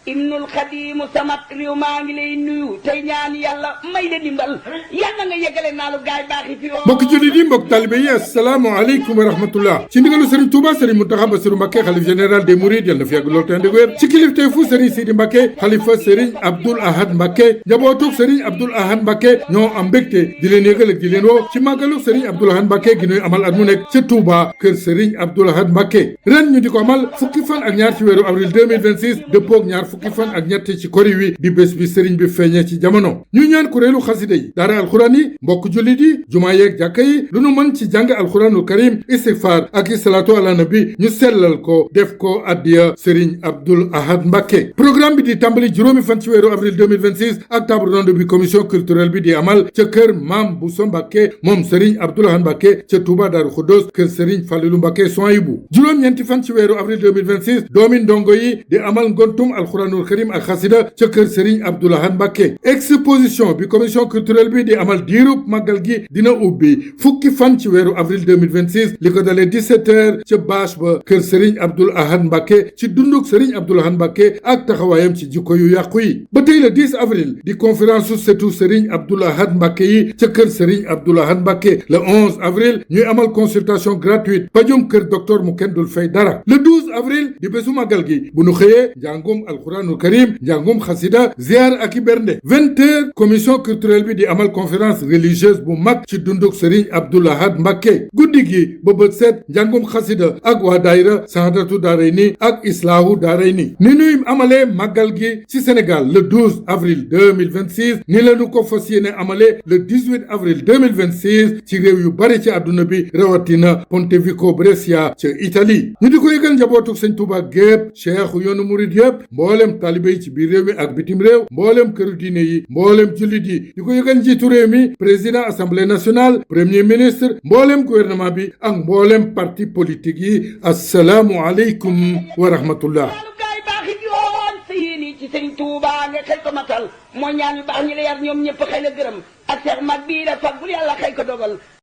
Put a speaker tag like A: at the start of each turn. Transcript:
A: ibnul xadimu samat réew maa ngi lay nuyu tey ñaan yàlla may la dimbal yàlla nga yeggale naa lu gaay baax yi fi
B: mbokk jullit yi mbokk talibe yi assalaamu aleykum wa rahmatullah ci ndigalu Serigne Touba Serigne Mountakha Bassirou Mbacké xalif général des Mourides yàlla na fi yàgg lool te ànd ak wér ci kilifteefu Serigne Sidi Mbacké xalifa Serigne Abdoul Ahad Mbacké njabootug Serigne Abdoul Ahad Mbacké ñoo am mbégte di leen yëgal ak di leen woo ci màggalug Serigne Abdoul Ahad Mbacké gi ñuy amal at mu nekk ca Touba kër Serigne Abdoul Ahad Mbacké ren ñu di ko amal fukki fan ak ñaar ci weeru avril 2026 dëppoog ñaar fukki fan ak ñett ci kori wi di bés bi Serigne bi feeñee ci jamono ñuy ñaan kuréelu xasida yi daara alxuraan yi mbokk jullit yi jumaa yeeg jàkka yi lu nu mën ci jàng alxuraanul karim istighfar ak salaatu ala nabi ñu sellal ko def ko addiya Serigne Abdoul Ahad Mbacké programme bi di tàmbali juróomi fan ci weeru avril 2026 ak table ronde bi commission culturelle bi di amal ca kër Maam Bousso Mbacké moom Serigne Abdoul Ahad Mbacké ca Touba Darou Khoudoss kër Serigne Fallilou Mbacké Souhaïbou juróom-ñeenti fan ci weeru avril 2026 doomi ndongo yi di amal ngontum alxuraanul karim ak xasida ca kër Serigne Abdoul Ahad Mbacké exposition bi commission culturelle bi di amal diirub màggal gi dina ubbi fukki fan ci weeru avril 2026 li ko dalee 17h ca bâche ba kër Serigne Abdoul Ahad Mbacké ci dunduk Serigne Abdoul Ahad Mbacké ak taxawaayam ci jikko yu yàqu yi ba tey le 10 avril di conférence su setu Serigne Abdoul Ahad Mbacké yi ca kër Serigne Abdoul Ahad Mbacké le 11 avril ñuy amal consultation gratuite pajum kër docteur mu kenn dul fay dara le 12 avril di bésu màggal gi bu nu xëyee njàngum alxuraanul karim njàngum xasida ziar ak i bernde 20h commission culturelle bi di amal conférence religieuse bu mag ci dunduk Serigne Abdoul Ahad Mbacké guddi gi ba bët set njàngum xasida ak waa daayira Saadatu Daarayni ak Islaahu Daarayni ni nuy amalee màggal gi ci Sénégal le 12 avril 2026 ni la ñu ko fas yéene amalee le 18 avril 2026 ci réew yu bari ci àdduna bi rawatina Pontevico Brescia ca Italie ñu di ko yëgal njabootuk Sëñ Tuuba gépp cheikhu yoonu murid yëpp mboolem taalibe yi ci biir réew mi ak bitim réew mboolem këru diine yi mboolem jullit yi di ko yëgal njiitu réew mi président assemblée nationale premier ministre mboolem gouvernement bi ak mboolem parti politique yi assalaamu aleykum wa rahmatullah
A: gaay baax yi yoon sa yéene ci Sëriñ Tuuba nga xëy ko matal moo ñaan yu baax ñi la yar ñoom ñëpp xëy la gërëm ak seex mag bii la faggul yàlla xëy ko dogal